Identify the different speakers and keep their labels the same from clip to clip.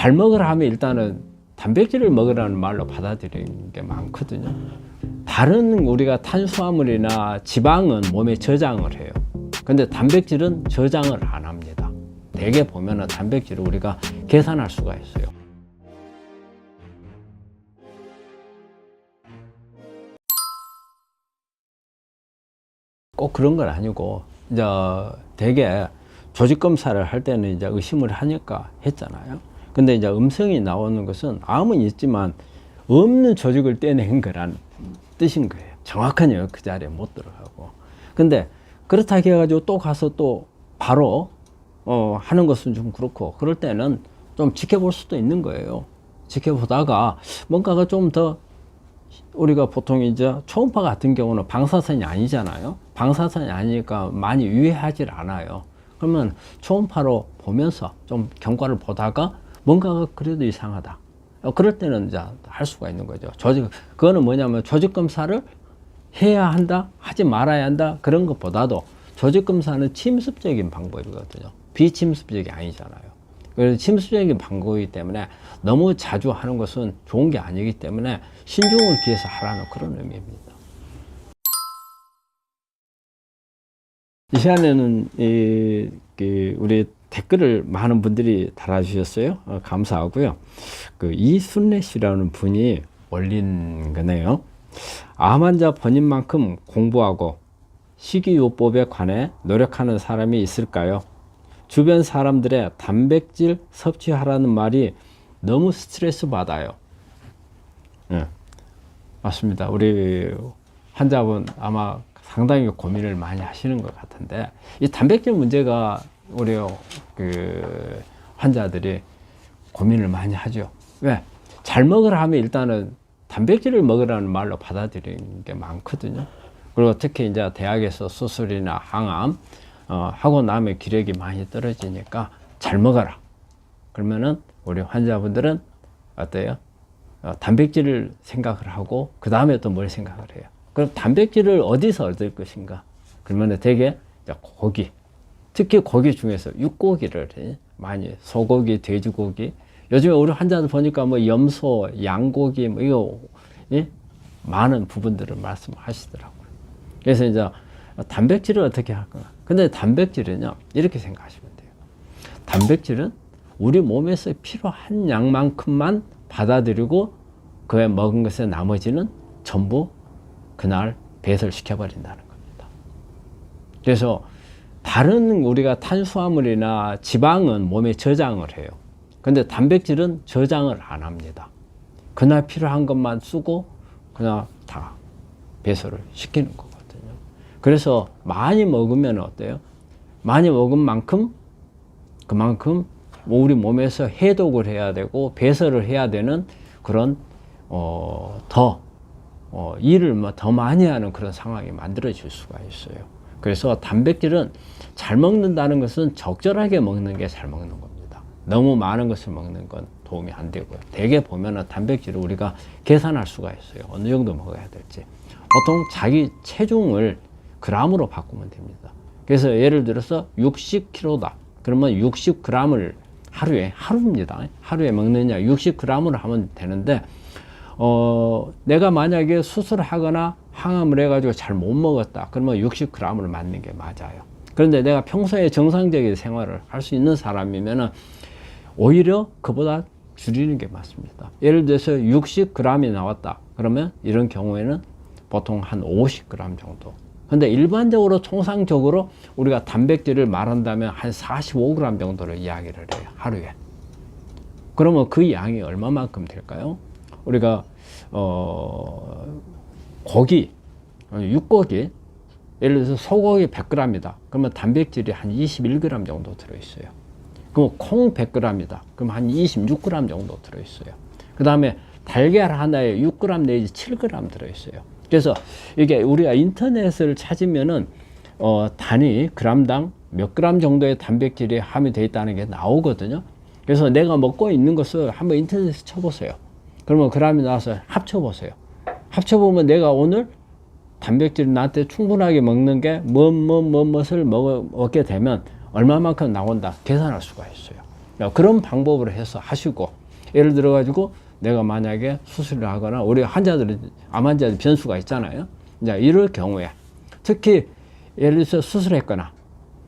Speaker 1: 잘 먹으라 하면 일단은 단백질을 먹으라는 말로 받아들이는 게 많거든요. 다른 우리가 탄수화물이나 지방은 몸에 저장을 해요. 근데 단백질은 저장을 안 합니다. 대개 보면은 단백질을 우리가 계산할 수가 있어요. 꼭 그런 건 아니고, 이제 대개 조직 검사를 할 때는 이제 의심을 하니까 했잖아요. 근데 이제 음성이 나오는 것은 암은 있지만 없는 조직을 떼낸 거란 뜻인 거예요. 정확하게 그 자리에 못 들어가고. 근데 그렇다 해가지고 또 가서 또 바로 하는 것은 좀 그렇고, 그럴 때는 좀 지켜볼 수도 있는 거예요. 지켜보다가 뭔가가 좀 더, 우리가 보통 이제 초음파 같은 경우는 방사선이 아니잖아요. 방사선이 아니니까 많이 유해하질 않아요. 그러면 초음파로 보면서 좀 경과를 보다가 뭔가가 그래도 이상하다. 그럴 때는 이제 할 수가 있는 거죠. 그거는 뭐냐면 조직 검사를 해야 한다, 하지 말아야 한다, 그런 것보다도 조직 검사는 침습적인 방법이거든요. 비침습적이 아니잖아요. 그래서 침습적인 방법이기 때문에 너무 자주 하는 것은 좋은 게 아니기 때문에 신중을 기해서 하라는 그런 의미입니다. 이 시간에는 우리 댓글을 많은 분들이 달아주셨어요. 감사하고요. 이순례 씨라는 분이 올린 거네요. 암 환자 본인만큼 공부하고 식이요법에 관해 노력하는 사람이 있을까요? 주변 사람들의 단백질 섭취하라는 말이 너무 스트레스 받아요. 네, 맞습니다. 우리 환자분 아마 상당히 고민을 많이 하시는 것 같은데, 이 단백질 문제가 우리 환자들이 고민을 많이 하죠. 왜? 잘 먹으라 하면 일단은 단백질을 먹으라는 말로 받아들이는 게 많거든요. 그리고 특히 이제 대학에서 수술이나 항암 하고 나면 기력이 많이 떨어지니까 잘 먹어라. 그러면은 우리 환자분들은 어때요? 단백질을 생각을 하고 그 다음에 또 뭘 생각을 해요? 그럼 단백질을 어디서 얻을 것인가? 그러면 되게 고기, 특히 고기 중에서 육고기를 많이, 소고기, 돼지고기. 요즘에 우리 환자들 보니까 뭐 염소, 양고기, 뭐 이거 많은 부분들을 말씀하시더라고요. 그래서 이제 단백질을 어떻게 할까? 근데 단백질은요, 이렇게 생각하시면 돼요. 단백질은 우리 몸에서 필요한 양만큼만 받아들이고 그에 먹은 것의 나머지는 전부 그날 배설시켜버린다는 겁니다. 그래서 다른 우리가 탄수화물이나 지방은 몸에 저장을 해요. 근데 단백질은 저장을 안 합니다. 그날 필요한 것만 쓰고 그냥 다 배설을 시키는 거거든요. 그래서 많이 먹으면 어때요? 많이 먹은 만큼 그만큼 우리 몸에서 해독을 해야 되고 배설을 해야 되는 그런 일을 더 많이 하는 그런 상황이 만들어질 수가 있어요. 그래서 단백질은 잘 먹는다는 것은 적절하게 먹는 게 잘 먹는 겁니다. 너무 많은 것을 먹는 건 도움이 안 되고요. 대개 보면은 단백질을 우리가 계산할 수가 있어요. 어느 정도 먹어야 될지. 보통 자기 체중을 g으로 바꾸면 됩니다. 그래서 예를 들어서 60kg다. 그러면 60g을 하루입니다. 하루에 먹느냐 60g을 하면 되는데, 내가 만약에 수술을 하거나 항암을 해가지고 잘 못 먹었다. 그러면 60g을 맞는 게 맞아요. 그런데 내가 평소에 정상적인 생활을 할 수 있는 사람이면은 오히려 그보다 줄이는 게 맞습니다. 예를 들어서 60g이 나왔다. 그러면 이런 경우에는 보통 한 50g 정도. 근데 일반적으로 통상적으로 우리가 단백질을 말한다면 한 45g 정도를 이야기를 해요. 하루에. 그러면 그 양이 얼마만큼 될까요? 우리가 고기, 육고기, 예를 들어서 소고기 100g이다. 그러면 단백질이 한 21g 정도 들어있어요. 그럼 콩 100g이다. 그럼 한 26g 정도 들어있어요. 그 다음에 달걀 하나에 6g 내지 7g 들어있어요. 그래서 이게 우리가 인터넷을 찾으면은 단위 g당 몇 g 정도의 단백질이 함유되어 있다는 게 나오거든요. 그래서 내가 먹고 있는 것을 한번 인터넷에 쳐보세요. 그러면 g이 나와서 합쳐보세요. 합쳐보면 내가 오늘 단백질 나한테 충분하게 먹는 게 무엇을 먹게 되면 얼마만큼 나온다 계산할 수가 있어요. 그런 방법으로 해서 하시고, 예를 들어 가지고 내가 만약에 수술을 하거나 우리 환자들은 암 환자들 변수가 있잖아요. 이제 이럴 경우에 특히 예를 들어서 수술했거나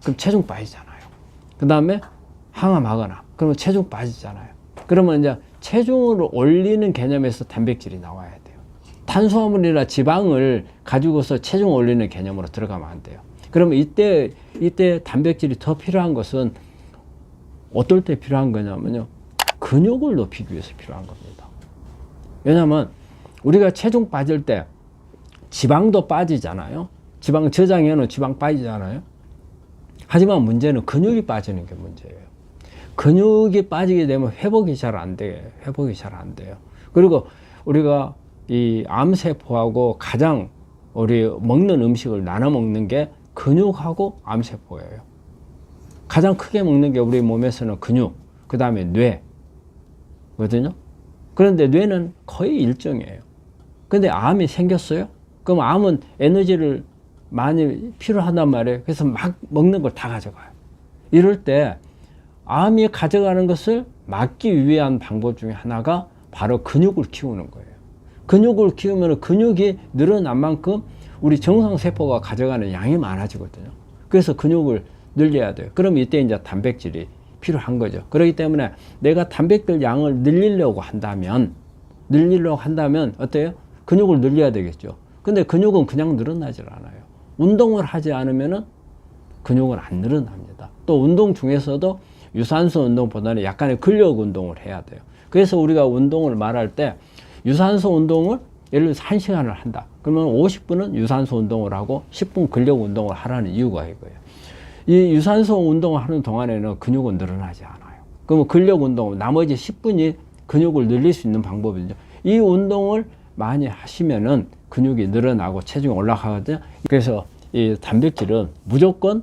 Speaker 1: 그럼 체중 빠지잖아요. 그 다음에 항암하거나 그러면 체중 빠지잖아요. 그러면 이제 체중을 올리는 개념에서 단백질이 나와야 돼요. 탄수화물이나 지방을 가지고서 체중 올리는 개념으로 들어가면 안 돼요. 그러면 이때 단백질이 더 필요한 것은 어떨 때 필요한 거냐면요, 근육을 높이기 위해서 필요한 겁니다. 왜냐하면 우리가 체중 빠질 때 지방도 빠지잖아요. 지방 저장해 놓은 지방 빠지잖아요. 하지만 문제는 근육이 빠지는 게 문제예요. 근육이 빠지게 되면 회복이 잘 안 돼요. 회복이 잘 안 돼요. 그리고 우리가 이 암세포하고 가장 우리 먹는 음식을 나눠 먹는 게 근육하고 암세포예요. 가장 크게 먹는 게 우리 몸에서는 근육, 그 다음에 뇌거든요. 그런데 뇌는 거의 일정이에요. 근데 암이 생겼어요? 그럼 암은 에너지를 많이 필요하단 말이에요. 그래서 막 먹는 걸 다 가져가요. 이럴 때 암이 가져가는 것을 막기 위한 방법 중에 하나가 바로 근육을 키우는 거예요. 근육을 키우면 근육이 늘어난 만큼 우리 정상세포가 가져가는 양이 많아지거든요. 그래서 근육을 늘려야 돼요. 그럼 이때 이제 단백질이 필요한 거죠. 그렇기 때문에 내가 단백질 양을 늘리려고 한다면 어때요? 근육을 늘려야 되겠죠. 근데 근육은 그냥 늘어나질 않아요. 운동을 하지 않으면 근육은 안 늘어납니다. 또 운동 중에서도 유산소 운동보다는 약간의 근력 운동을 해야 돼요. 그래서 우리가 운동을 말할 때 유산소 운동을 예를 들어서 1시간을 한다. 그러면 50분은 유산소 운동을 하고 10분 근력 운동을 하라는 이유가 이거예요. 이 유산소 운동을 하는 동안에는 근육은 늘어나지 않아요. 그러면 근력 운동, 나머지 10분이 근육을 늘릴 수 있는 방법이죠. 이 운동을 많이 하시면은 근육이 늘어나고 체중이 올라가거든요. 그래서 이 단백질은 무조건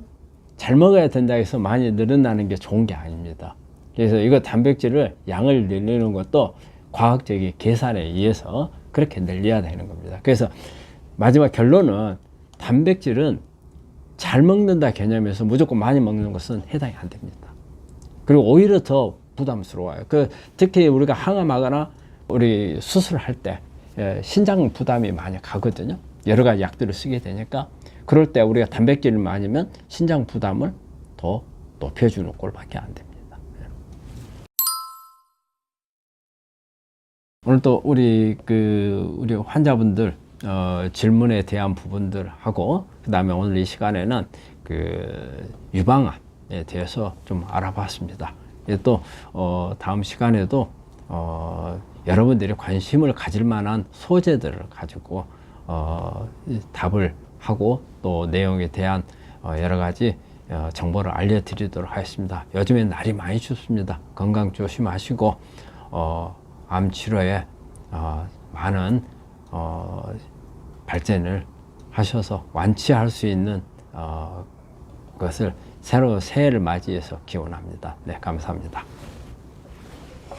Speaker 1: 잘 먹어야 된다 해서 많이 늘어나는 게 좋은 게 아닙니다. 그래서 이거 단백질을 양을 늘리는 것도 과학적인 계산에 의해서 그렇게 늘려야 되는 겁니다. 그래서 마지막 결론은 단백질은 잘 먹는다 개념에서 무조건 많이 먹는 것은 해당이 안 됩니다. 그리고 오히려 더 부담스러워요. 특히 우리가 항암하거나 우리 수술할 때 신장 부담이 많이 가거든요. 여러 가지 약들을 쓰게 되니까 그럴 때 우리가 단백질을 많이면 신장 부담을 더 높여주는 꼴밖에 안 됩니다. 오늘 또 우리 환자분들 질문에 대한 부분들하고 그 다음에 오늘 이 시간에는 유방암에 대해서 좀 알아봤습니다. 또 다음 시간에도 여러분들이 관심을 가질 만한 소재들을 가지고 답을 하고 또 내용에 대한 여러 가지 정보를 알려드리도록 하겠습니다. 요즘에 날이 많이 춥습니다. 건강 조심하시고 암 치료에 많은 발전을 하셔서 완치할 수 있는 것을 새해를 맞이해서 기원합니다. 네, 감사합니다.